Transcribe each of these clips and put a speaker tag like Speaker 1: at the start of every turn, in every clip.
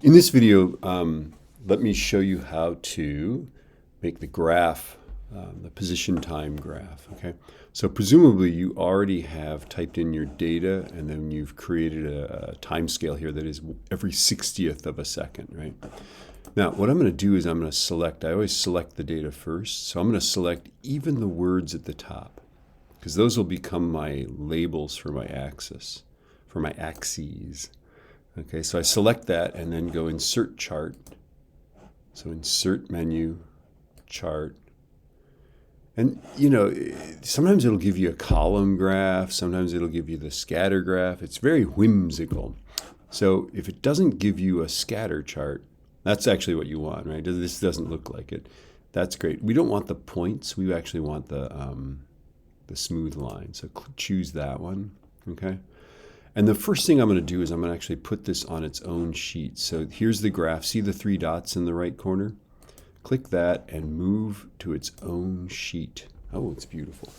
Speaker 1: In this video, let me show you how to make the graph, the position time graph, okay? So presumably you already have typed in your data and then you've created a time scale here that is every 60th of a second, right? Now, what I'm going to do is I'm going to select, I always select the data first, so I'm going to select even the words at the top, because those will become my labels for my axis, for my axes. Okay, so I select that and then go insert chart. So insert menu, chart. And you know, sometimes it'll give you a column graph, sometimes it'll give you the scatter graph. It's very whimsical. So if it doesn't give you a scatter chart, that's actually what you want, right? This doesn't look like it. That's great. We don't want the points. We actually want the smooth line. So choose that one, okay? And the first thing I'm going to do is I'm going to actually put this on its own sheet. So here's the graph. See the three dots in the right corner? Click that and move to its own sheet. Oh, it's beautiful.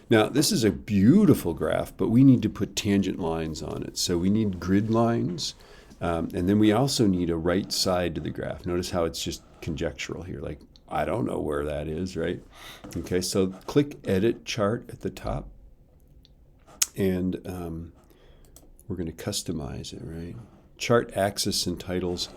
Speaker 1: Now, this is a beautiful graph, but we need to put tangent lines on it. So we need grid lines. And then we also need a right side to the graph. Notice how it's just conjectural here. Like, I don't know where that is, right? Okay, so click Edit Chart at the top. And we're going to customize it, right? Chart axis and titles.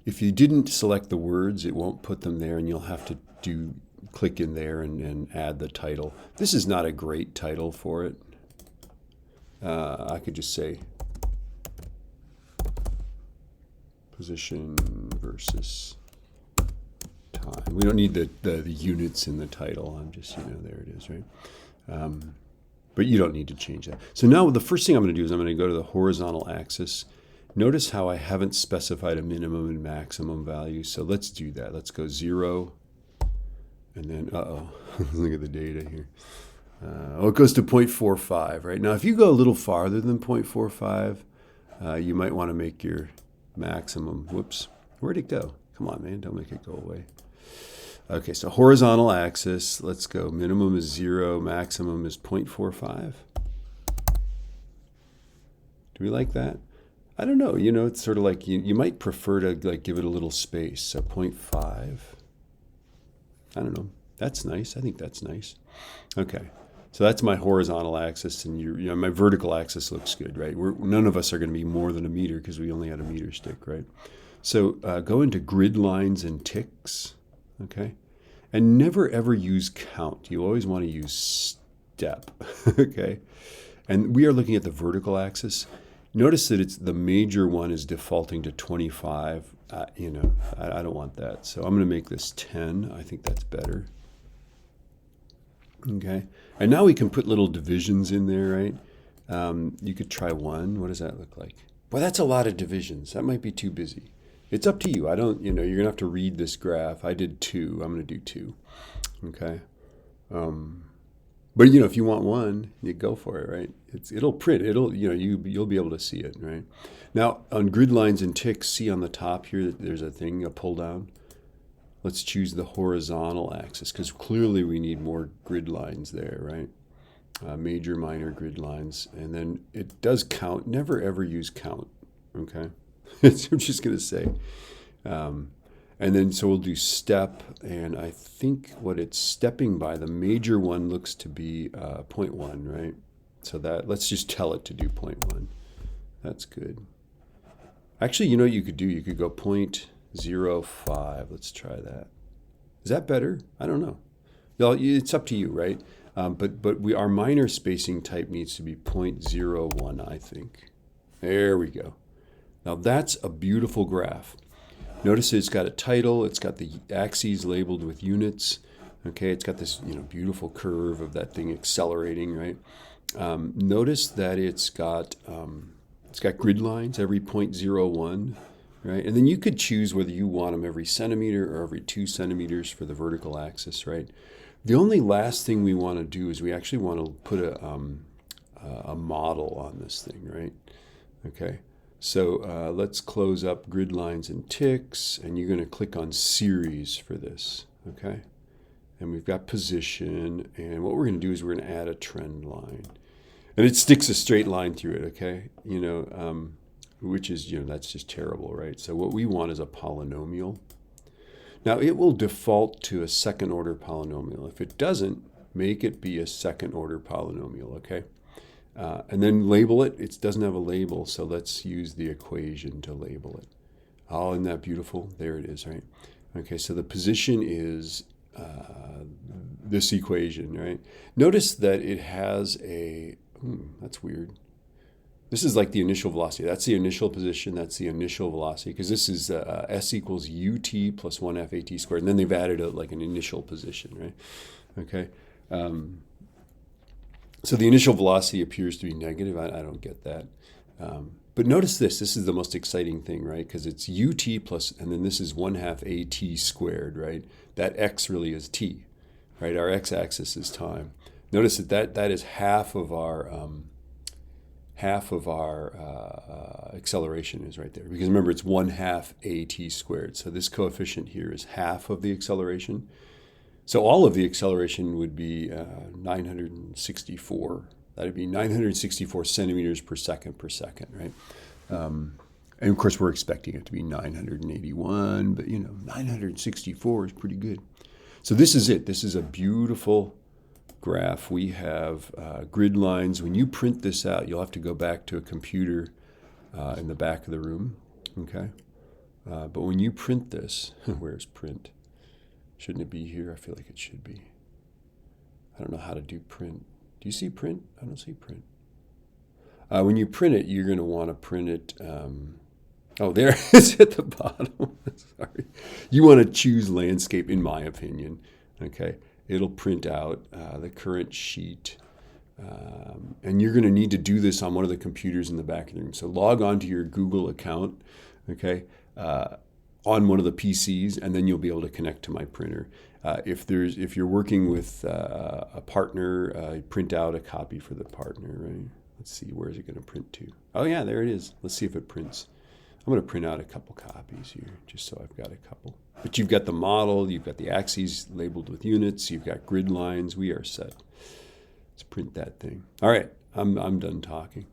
Speaker 1: If you didn't select the words, it won't put them there, and you'll have to click in there and add the title. This is not a great title for it. I could just say position versus time. We don't need the units in the title. I'm just, there it is, right? But you don't need to change that. So now the first thing I'm going to do is I'm going to go to the horizontal axis. Notice how I haven't specified a minimum and maximum value. So let's do that. Let's go 0. And then, look at the data here. It goes to 0.45, right? Now, if you go a little farther than 0.45, you might want to make your maximum. Whoops. Where'd it go? Come on, man. Don't make it go away. Okay, so horizontal axis, let's go. Minimum is 0, maximum is 0.45. Do we like that? I don't know. It's sort of like you might prefer to give it a little space. So 0.5. I don't know. That's nice. I think that's nice. Okay, so that's my horizontal axis, and my vertical axis looks good, right? None of us are going to be more than a meter because we only had a meter stick, right? So go into grid lines and ticks. Okay, and never ever use count. You always want to use step. Okay, and we are looking at the vertical axis. Notice that the major one is defaulting to 25. I don't want that, so I'm going to make this 10. I think that's better. Okay, and now we can put little divisions in there, right? You could try 1. What does that look like? Well, that's a lot of divisions. That might be too busy. It's up to you. I don't, you're going to have to read this graph. I did 2. I'm going to do 2. Okay. But, if you want 1, you go for it, right? It'll print. You'll be able to see it, right? Now, on grid lines and ticks, see on the top here, there's a thing, a pull down. Let's choose the horizontal axis, because clearly we need more grid lines there, right? Major, minor grid lines. And then it does count. Never, ever use count, okay? I'm just going to say. And then so we'll do step, and I think what it's stepping by, the major one looks to be 0.1, right? So let's just tell it to do 0.1. That's good. Actually, you know what you could do? You could go 0.05. Let's try that. Is that better? I don't know. It's up to you, right? But our minor spacing type needs to be 0.01, I think. There we go. Now that's a beautiful graph. Notice it's got a title. It's got the axes labeled with units. Okay, it's got this beautiful curve of that thing accelerating, right? Notice that it's got grid lines every 0.01, right? And then you could choose whether you want them every centimeter or every 2 centimeters for the vertical axis, right? The only last thing we want to do is we actually want to put a model on this thing, right? Okay. So let's close up grid lines and ticks, and you're going to click on series for this, okay? And we've got position, and what we're going to do is we're going to add a trend line. And it sticks a straight line through it, okay? which is, that's just terrible, right? So what we want is a polynomial. Now, it will default to a second order polynomial. If it doesn't, make it be a second order polynomial, okay? And then label it. It doesn't have a label, so let's use the equation to label it. Oh, isn't that beautiful? There it is, right? Okay, so the position is this equation, right? Notice that it has a, that's weird. This is like the initial velocity. That's the initial position. That's the initial velocity, because this is s equals ut plus 1/2 at squared. And then they've added like an initial position, right? Okay. So the initial velocity appears to be negative. I don't get that. But notice this. This is the most exciting thing, right? Because it's ut plus, and then this is 1/2 at squared, right? That x really is t, right? Our x-axis is time. Notice that is half of our acceleration is right there. Because remember, it's 1/2 at squared. So this coefficient here is half of the acceleration. So all of the acceleration would be 964. That would be 964 centimeters per second, right? And of course, we're expecting it to be 981, but 964 is pretty good. So this is it. This is a beautiful graph. We have grid lines. When you print this out, you'll have to go back to a computer in the back of the room, okay? But when you print this, where's print? Shouldn't it be here? I feel like it should be. I don't know how to do print. Do you see print? I don't see print. When you print it, you're going to want to print it. Oh, there it is at the bottom. Sorry. You want to choose landscape, in my opinion. Okay. It'll print out the current sheet. And you're going to need to do this on one of the computers in the back of the room. So log on to your Google account, okay, on one of the PCs, and then you'll be able to connect to my printer. If you're working with a partner, print out a copy for the partner, right? Let's see, where is it going to print to? Oh yeah, there it is. Let's see if it prints. I'm going to print out a couple copies here, just so I've got a couple. But you've got the model, you've got the axes labeled with units, you've got grid lines. We are set. Let's print that thing. All right, I'm done talking.